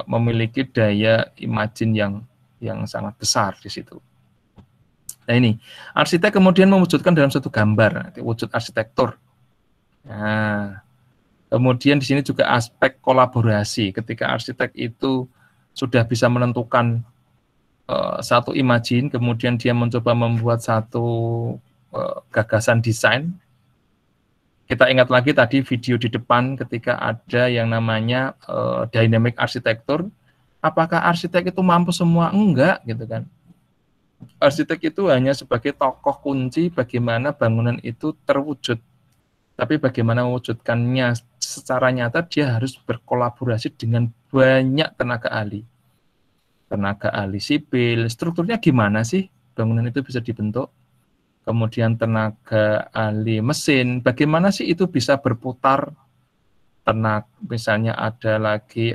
memiliki daya imajin yang sangat besar di situ. Nah ini, arsitek kemudian mewujudkan dalam satu gambar, wujud arsitektur. Nah, kemudian di sini juga aspek kolaborasi, ketika arsitek itu sudah bisa menentukan satu imajin, kemudian dia mencoba membuat satu gagasan desain. Kita ingat lagi tadi video di depan ketika ada yang namanya dynamic arsitektur. Apakah arsitek itu mampu semua? Enggak, gitu kan. Arsitek itu hanya sebagai tokoh kunci bagaimana bangunan itu terwujud. Tapi bagaimana mewujudkannya secara nyata, dia harus berkolaborasi dengan banyak tenaga ahli. Tenaga ahli sipil, strukturnya gimana sih bangunan itu bisa dibentuk? Kemudian tenaga ahli mesin, bagaimana sih itu bisa berputar? Misalnya ada lagi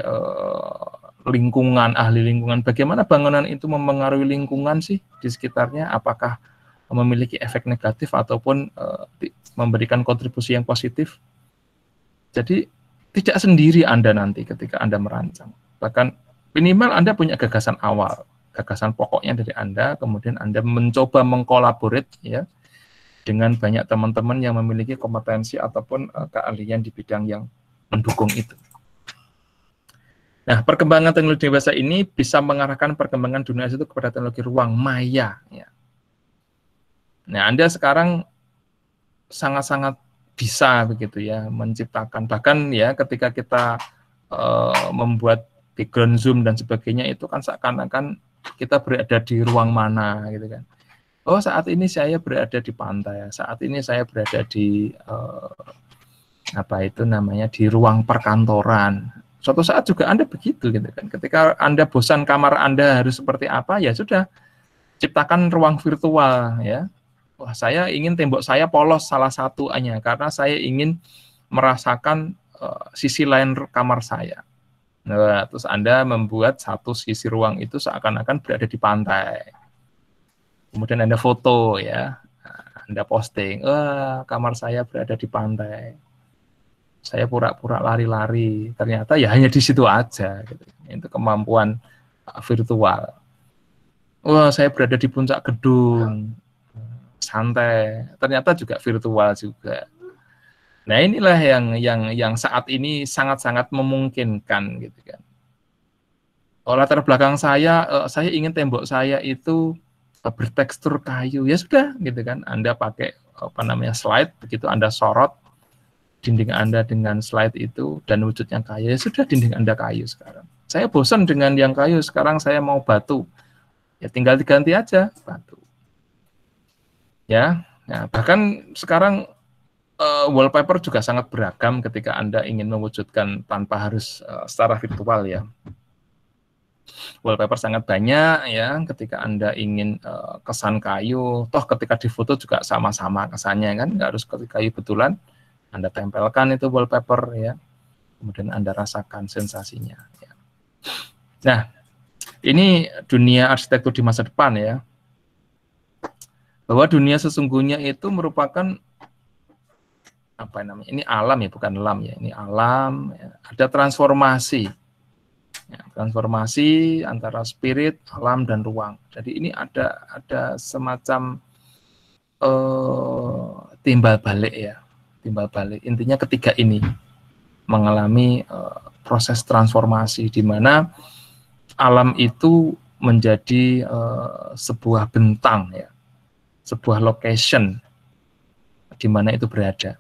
lingkungan, ahli lingkungan, bagaimana bangunan itu mempengaruhi lingkungan sih di sekitarnya, apakah memiliki efek negatif ataupun memberikan kontribusi yang positif. Jadi tidak sendiri Anda nanti ketika Anda merancang, bahkan minimal Anda punya gagasan awal, gagasan pokoknya dari Anda, kemudian Anda mencoba mengkolaborate ya dengan banyak teman-teman yang memiliki kompetensi ataupun keahlian di bidang yang mendukung itu. Nah, perkembangan teknologi dewasa ini bisa mengarahkan perkembangan dunia itu kepada teknologi ruang maya. Ya. Nah, Anda sekarang sangat-sangat bisa begitu ya menciptakan, bahkan ya ketika kita membuat background zoom dan sebagainya itu kan seakan-akan kita berada di ruang mana gitu kan. Oh, saat ini saya berada di pantai, saat ini saya berada di apa itu namanya, di ruang perkantoran. Suatu saat juga Anda begitu gitu kan. Ketika Anda bosan kamar Anda harus seperti apa, ya sudah ciptakan ruang virtual ya. Wah, saya ingin tembok saya polos salah satu hanya karena saya ingin merasakan sisi lain kamar saya. Nah, terus Anda membuat satu sisi ruang itu seakan-akan berada di pantai. Kemudian Anda foto ya. Anda posting, kamar saya berada di pantai. Saya pura-pura lari-lari, ternyata ya hanya di situ aja. Gitu. Itu kemampuan virtual. Wah, saya berada di puncak gedung, santai. Ternyata juga virtual juga. Nah, inilah yang saat ini sangat-sangat memungkinkan gitu kan. Latar belakang saya ingin tembok saya itu bertekstur kayu, ya sudah gitu kan. Anda pakai slide, begitu Anda sorot dinding Anda dengan slide itu dan wujudnya kayu, ya sudah dinding Anda kayu sekarang. Saya bosan dengan yang kayu, sekarang saya mau batu. Ya tinggal diganti aja batu. Ya, nah, bahkan sekarang wallpaper juga sangat beragam ketika Anda ingin mewujudkan tanpa harus secara virtual ya. Wallpaper sangat banyak ya, ketika Anda ingin kesan kayu, toh ketika difoto juga sama-sama kesannya kan, nggak harus kayu betulan, Anda tempelkan itu wallpaper ya, kemudian Anda rasakan sensasinya. Ya. Nah, ini dunia arsitektur di masa depan ya, bahwa dunia sesungguhnya itu merupakan apa namanya? Ini alam ya, bukan lam ya, ini alam. Ya. Ada transformasi. Ya, transformasi antara spirit, alam, dan ruang. Jadi ini ada semacam timbal balik ya, timbal balik. Intinya ketiga ini mengalami proses transformasi di mana alam itu menjadi sebuah bentang ya, sebuah location di mana itu berada.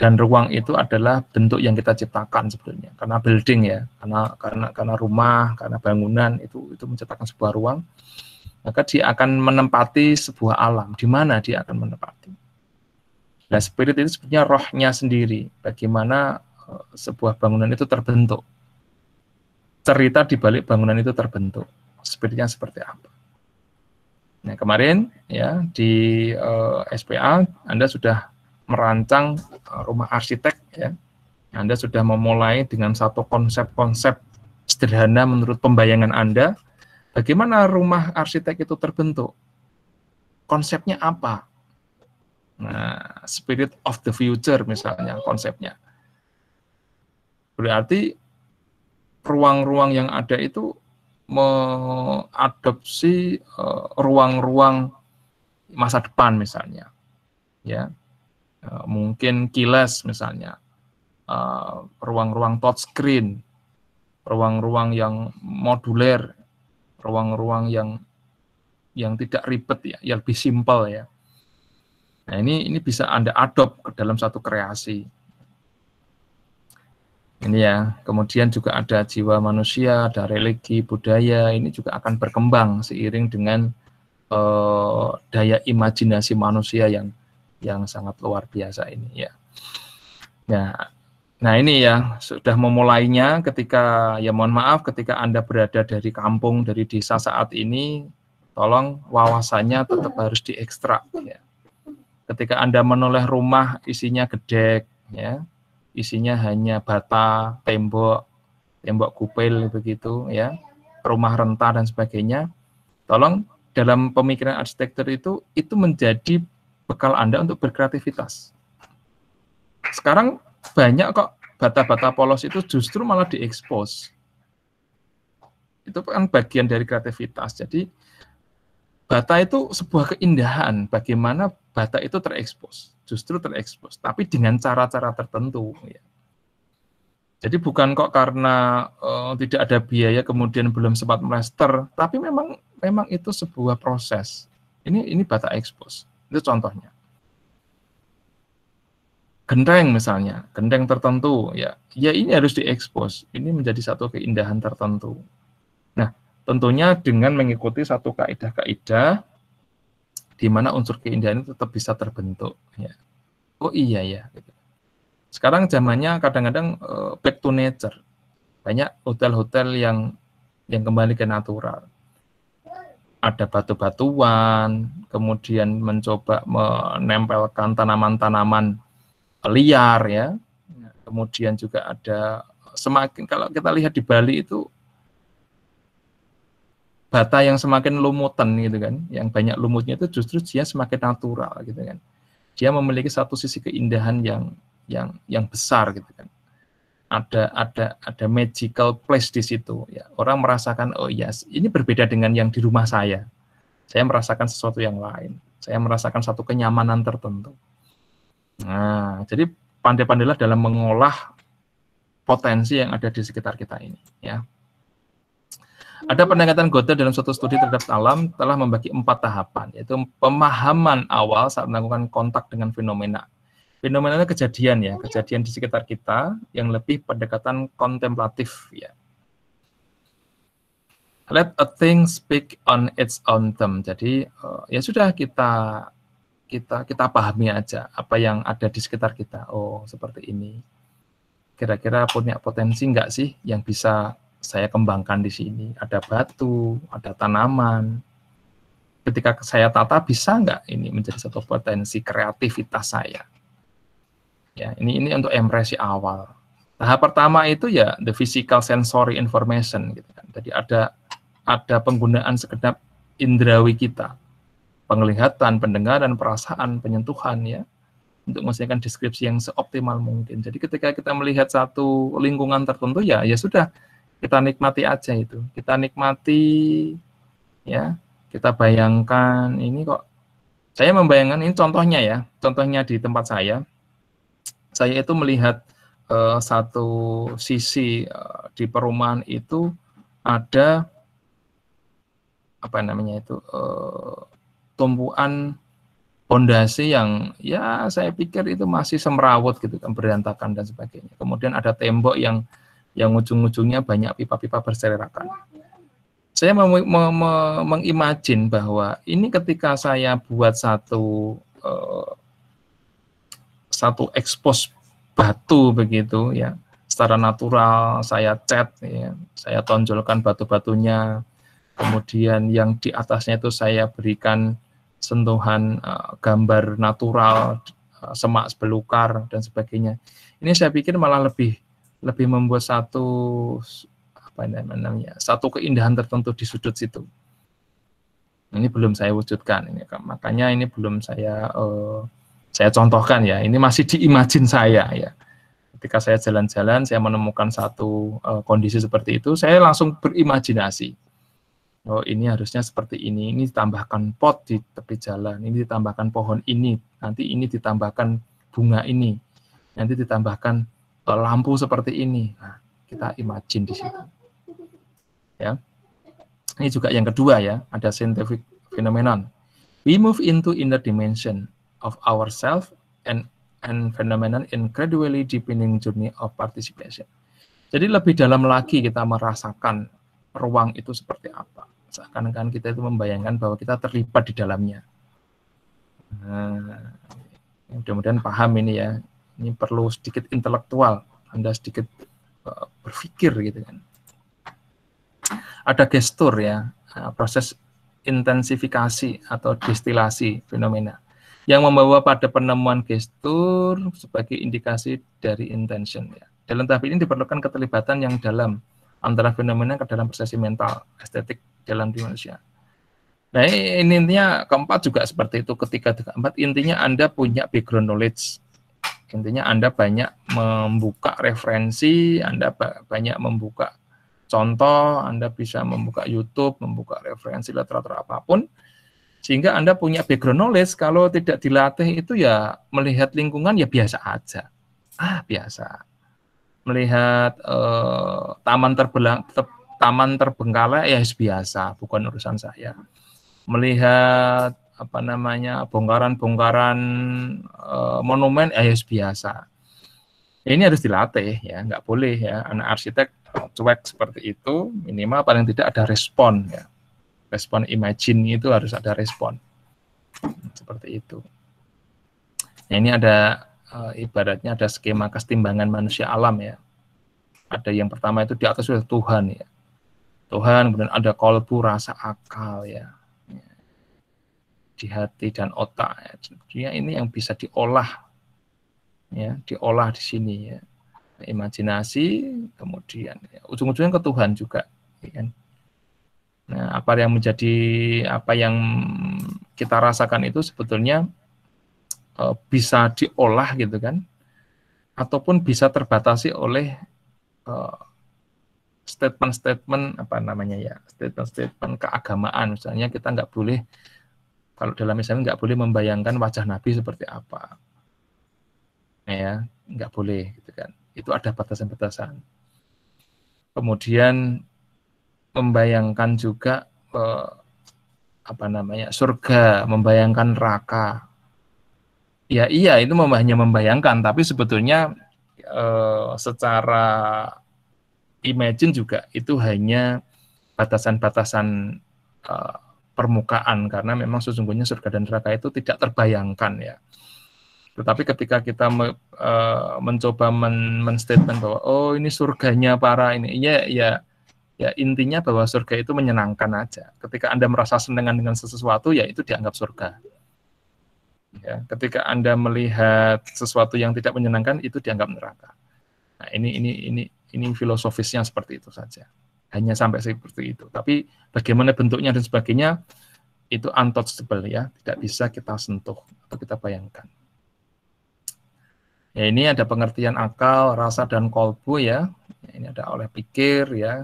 Dan ruang itu adalah bentuk yang kita ciptakan sebetulnya, karena building ya, karena rumah, karena bangunan itu menciptakan sebuah ruang, maka dia akan menempati sebuah alam. Di mana dia akan menempati? Nah, spirit itu sebenarnya rohnya sendiri, bagaimana sebuah bangunan itu terbentuk, cerita di balik bangunan itu terbentuk, spiritnya seperti apa. Nah, kemarin ya di SPA Anda sudah merancang rumah arsitek ya. Anda sudah memulai dengan satu konsep-konsep sederhana menurut pembayangan Anda. Bagaimana rumah arsitek itu terbentuk? Konsepnya apa? Nah, spirit of the future misalnya konsepnya. Berarti ruang-ruang yang ada itu mengadopsi ruang-ruang masa depan misalnya. Ya. Mungkin kilas misalnya, ruang-ruang touchscreen, ruang-ruang yang moduler, ruang-ruang yang tidak ribet ya, yang lebih simpel ya. Nah, ini bisa Anda adopt ke dalam satu kreasi. Ini ya, kemudian juga ada jiwa manusia, ada religi, budaya, ini juga akan berkembang seiring dengan daya imajinasi manusia yang sangat luar biasa ini ya. Nah ini ya sudah memulainya ketika ya mohon maaf ketika Anda berada dari kampung, dari desa saat ini, tolong wawasannya tetap harus diekstrak ya. Ketika Anda menoleh rumah isinya gedek ya, isinya hanya bata, tembok kupil begitu ya, rumah renta dan sebagainya. Tolong dalam pemikiran arsitektur itu menjadi bekal Anda untuk berkreativitas. Sekarang banyak kok bata-bata polos itu justru malah diekspos. Itu kan bagian dari kreativitas. Jadi bata itu sebuah keindahan. Bagaimana bata itu terekspos, justru terekspos, tapi dengan cara-cara tertentu. Ya. Jadi bukan kok karena tidak ada biaya kemudian belum sempat memaster, tapi memang itu sebuah proses. Ini bata ekspos. Itu contohnya. Genteng misalnya, genteng tertentu, ya ini harus diekspos. Ini menjadi satu keindahan tertentu. Nah, tentunya dengan mengikuti satu kaidah-kaidah di mana unsur keindahan itu tetap bisa terbentuk. Ya. Oh iya ya. Sekarang zamannya kadang-kadang back to nature. Banyak hotel-hotel yang kembali ke natural. Ada batu-batuan, kemudian mencoba menempelkan tanaman-tanaman liar ya. Kemudian juga ada semakin kalau kita lihat di Bali itu bata yang semakin lumutan gitu kan, yang banyak lumutnya itu justru dia semakin natural gitu kan. Dia memiliki satu sisi keindahan yang besar gitu kan. Ada magical place di situ ya. Orang merasakan oh yes, ini berbeda dengan yang di rumah saya. Saya merasakan sesuatu yang lain. Saya merasakan satu kenyamanan tertentu. Nah, jadi pandai-pandailah dalam mengolah potensi yang ada di sekitar kita ini, ya. Ada pendekatan Goethe dalam suatu studi terhadap alam telah membagi 4 tahapan, yaitu pemahaman awal saat melakukan kontak dengan fenomena. Fenomena itu kejadian ya, kejadian di sekitar kita yang lebih pendekatan kontemplatif ya. Let a thing speak on its own term. Jadi ya sudah kita pahami aja apa yang ada di sekitar kita. Oh, seperti ini. Kira-kira punya potensi enggak sih yang bisa saya kembangkan di sini? Ada batu, ada tanaman. Ketika saya tata, bisa enggak ini menjadi satu potensi kreativitas saya? Ya, ini untuk impresi awal. Tahap pertama itu ya the physical sensory information gitu kan. Jadi ada penggunaan segenap indrawi kita. Penglihatan, pendengaran, perasaan, penyentuhan ya. Untuk menghasilkan deskripsi yang seoptimal mungkin. Jadi ketika kita melihat satu lingkungan tertentu ya sudah kita nikmati aja itu. Kita nikmati ya. Kita bayangkan ini kok. Saya membayangkan ini contohnya ya. Contohnya di tempat saya itu melihat satu sisi di perumahan itu ada apa namanya itu tumpuan pondasi yang ya saya pikir itu masih semrawut gitu kan, berantakan dan sebagainya. Kemudian ada tembok yang ujung-ujungnya banyak pipa-pipa berserakan. Saya mengimagine bahwa ini ketika saya buat satu expose batu begitu ya, secara natural saya cat ya, saya tonjolkan batu-batunya, kemudian yang di atasnya itu saya berikan sentuhan gambar natural, semak belukar dan sebagainya. Ini saya pikir malah lebih membuat satu keindahan tertentu di sudut situ. Ini belum saya wujudkan ini, makanya ini belum saya contohkan ya. Ini masih di imagine saya ya. Ketika saya jalan-jalan, saya menemukan satu kondisi seperti itu, saya langsung berimajinasi. Oh, ini harusnya seperti ini ditambahkan pot di tepi jalan, ini ditambahkan pohon ini, nanti ini ditambahkan bunga ini, nanti ditambahkan lampu seperti ini. Nah, kita imagine di situ. Ya. Ini juga yang kedua ya, ada scientific phenomenon. We move into inner dimension of ourselves and phenomenon in gradually deepening journey of participation. Jadi lebih dalam lagi kita merasakan ruang itu seperti apa. Seakan-akan kita itu membayangkan bahwa kita terlibat di dalamnya. Nah, mudah-mudahan paham ini ya. Ini perlu sedikit intelektual, Anda sedikit berpikir gitu kan. Ada gestur ya, proses intensifikasi atau destilasi fenomena yang membawa pada penemuan gestur sebagai indikasi dari intention ya. Dalam tahap ini diperlukan keterlibatan yang dalam antara fenomena ke dalam persepsi mental, estetik dalam diri manusia. Nah, ini intinya keempat juga seperti itu. Ketika keempat, intinya Anda punya background knowledge. Intinya Anda banyak membuka referensi, Anda banyak membuka contoh, Anda bisa membuka YouTube, membuka referensi literatur apapun, sehingga Anda punya background knowledge. Kalau tidak dilatih itu ya melihat lingkungan ya biasa aja. Biasa. Melihat taman terbengkalai ya biasa, bukan urusan saya. Melihat bongkaran-bongkaran monumen ya biasa. Ini harus dilatih ya, nggak boleh ya anak arsitek cuek seperti itu. Minimal paling tidak ada respon ya. Respon imagine itu harus ada respon. Seperti itu. Nah, ini ada ibaratnya ada skema kesetimbangan manusia alam ya. Ada yang pertama itu di atas sudah Tuhan ya. Tuhan, kemudian ada kolbu, rasa akal ya. Di hati dan otak ya. Jadi ini yang bisa diolah ya, diolah di sini ya. Imajinasi, kemudian ya, ujung-ujungnya ke Tuhan juga ya kan. Nah, apa yang kita rasakan itu sebetulnya bisa diolah gitu kan, ataupun bisa terbatasi oleh statement-statement statement keagamaan. Misalnya kita nggak boleh, kalau dalam Islam nggak boleh membayangkan wajah Nabi seperti apa, ya, nggak boleh gitu kan. Itu ada batasan-batasan. Kemudian membayangkan juga surga, membayangkan neraka. Ya iya, itu hanya membayangkan, tapi sebetulnya secara imagine juga itu hanya batasan-batasan permukaan, karena memang sesungguhnya surga dan neraka itu tidak terbayangkan ya. Tetapi ketika kita mencoba men-statement bahwa oh ini surganya para ini, ya intinya bahwa surga itu menyenangkan aja. Ketika Anda merasa senang dengan sesuatu, ya itu dianggap surga. Ya, ketika Anda melihat sesuatu yang tidak menyenangkan, itu dianggap neraka. Nah, ini filosofisnya seperti itu saja. Hanya sampai seperti itu. Tapi bagaimana bentuknya dan sebagainya, itu untouchable ya, tidak bisa kita sentuh atau kita bayangkan. Ya, ini ada pengertian akal, rasa, dan kolbu ya. Ini ada oleh pikir ya,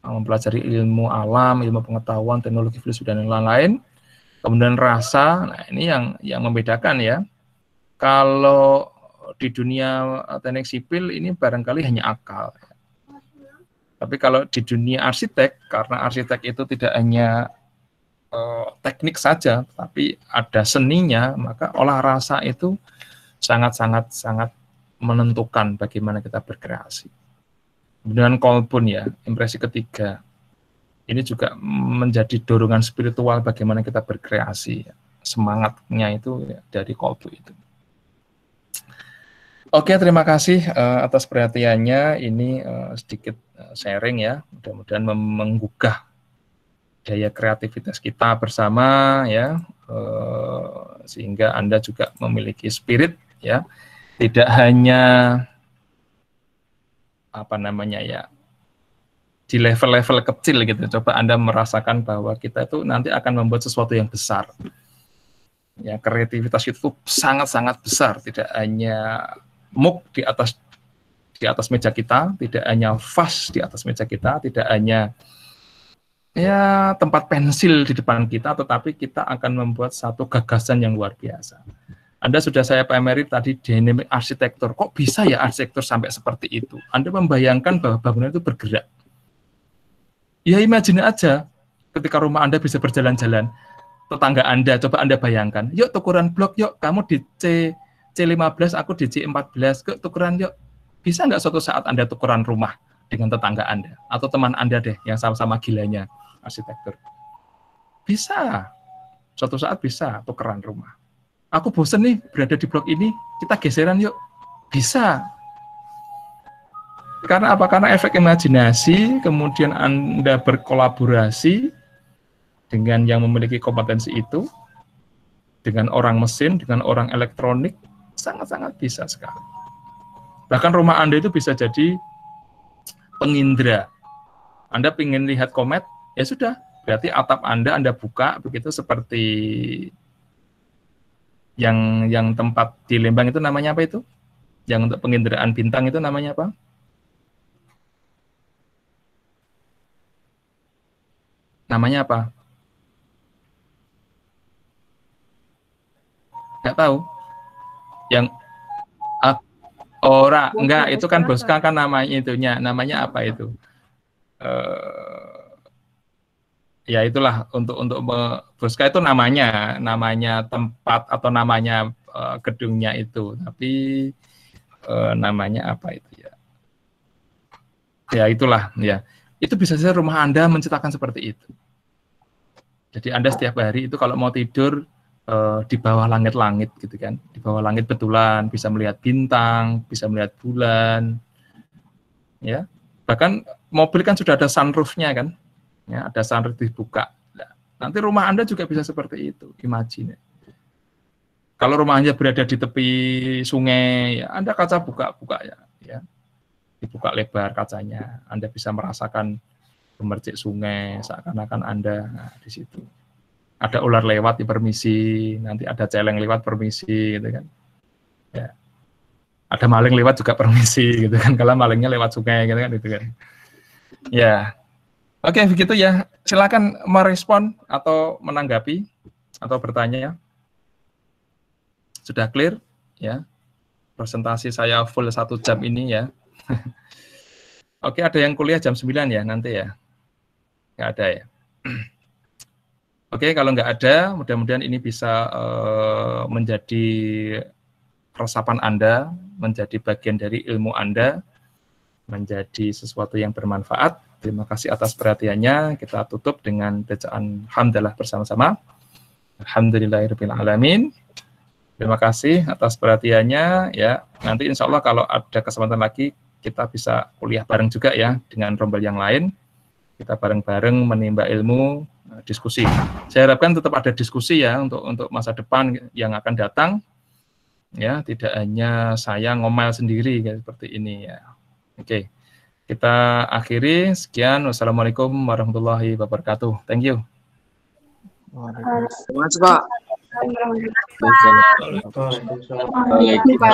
mempelajari ilmu alam, ilmu pengetahuan, teknologi, filsafat, dan lain-lain. Kemudian rasa, nah ini yang membedakan ya. Kalau di dunia teknik sipil ini barangkali hanya akal. Tapi kalau di dunia arsitek, karena arsitek itu tidak hanya teknik saja, tapi ada seninya, maka olah rasa itu sangat menentukan bagaimana kita berkreasi. Kemudian kolbun ya, impresi ketiga. Ini juga menjadi dorongan spiritual bagaimana kita berkreasi. Semangatnya itu ya, dari kolbu itu. Oke, terima kasih atas perhatiannya. Ini sedikit sharing ya. Mudah-mudahan menggugah daya kreativitas kita bersama ya, sehingga Anda juga memiliki spirit ya. Tidak hanya di level-level kecil gitu. Coba Anda merasakan bahwa kita itu nanti akan membuat sesuatu yang besar. Ya, kreativitas itu sangat-sangat besar, tidak hanya mug di atas meja kita, tidak hanya vas di atas meja kita, tidak hanya ya tempat pensil di depan kita, tetapi kita akan membuat satu gagasan yang luar biasa. Anda sudah saya pameri tadi dynamic arsitektur. Kok bisa ya arsitektur sampai seperti itu? Anda membayangkan bahwa bangunan itu bergerak. Ya imagine aja ketika rumah Anda bisa berjalan-jalan. Tetangga Anda, coba Anda bayangkan. Yuk tukuran blok, yuk kamu di C15, aku di C14, yuk tukuran yuk. Bisa nggak suatu saat Anda tukuran rumah dengan tetangga Anda? Atau teman Anda deh yang sama-sama gilanya arsitektur. Bisa. Suatu saat bisa tukeran rumah. Aku bosen nih berada di blok ini, kita geseran yuk. Bisa. Karena apa? Karena efek imajinasi, kemudian Anda berkolaborasi dengan yang memiliki kompetensi itu, dengan orang mesin, dengan orang elektronik, sangat-sangat bisa sekali. Bahkan rumah Anda itu bisa jadi pengindra. Anda ingin lihat komet, ya sudah, berarti atap Anda buka, begitu seperti yang tempat di Lembang itu namanya apa itu? Yang untuk penginderaan bintang itu namanya apa? Namanya apa? Nggak tahu. Yang enggak, itu kan Bosca kan namanya itunya. Namanya apa itu? Ya itulah untuk Bosca itu namanya tempat atau namanya gedungnya itu, tapi namanya apa itu ya? Ya itulah ya. Itu bisa saja rumah Anda menciptakan seperti itu. Jadi Anda setiap hari itu kalau mau tidur di bawah langit-langit gitu kan, di bawah langit betulan, bisa melihat bintang, bisa melihat bulan, ya. Bahkan mobil kan sudah ada sunroof-nya kan. Ya, ada sunroof dibuka. Nah, nanti rumah Anda juga bisa seperti itu, imagine. Kalau rumah Anda berada di tepi sungai, ya Anda kaca buka ya. Dibuka lebar kacanya, Anda bisa merasakan gemercik sungai, seakan-akan Anda di situ. Ada ular lewat, permisi, nanti ada celeng lewat, permisi, gitu kan. Ya. Ada maling lewat juga permisi, gitu kan. Kalau malingnya lewat sungai, gitu kan. Ya. Oke, begitu ya. Silakan merespon atau menanggapi atau bertanya. Sudah clear? Ya. presentasi saya full 1 jam ini ya. Oke, ada yang kuliah jam 9 ya nanti ya? Nggak ada ya? Oke, kalau nggak ada, mudah-mudahan ini bisa menjadi resapan Anda, menjadi bagian dari ilmu Anda, menjadi sesuatu yang bermanfaat. Terima kasih atas perhatiannya. Kita tutup dengan bacaan hamdalah bersama-sama. Alhamdulillahirabbil alamin. Terima kasih atas perhatiannya ya. Nanti insya Allah kalau ada kesempatan lagi kita bisa kuliah bareng juga ya dengan rombel yang lain. Kita bareng-bareng menimba ilmu, diskusi. Saya harapkan tetap ada diskusi ya untuk masa depan yang akan datang. Ya, tidak hanya saya ngomel sendiri kayak seperti ini ya. Oke. Kita akhiri. Sekian. Wassalamualaikum warahmatullahi wabarakatuh. Thank you. Terima kasih, Pak. Waalaikumsalam. Waalaikumsalam.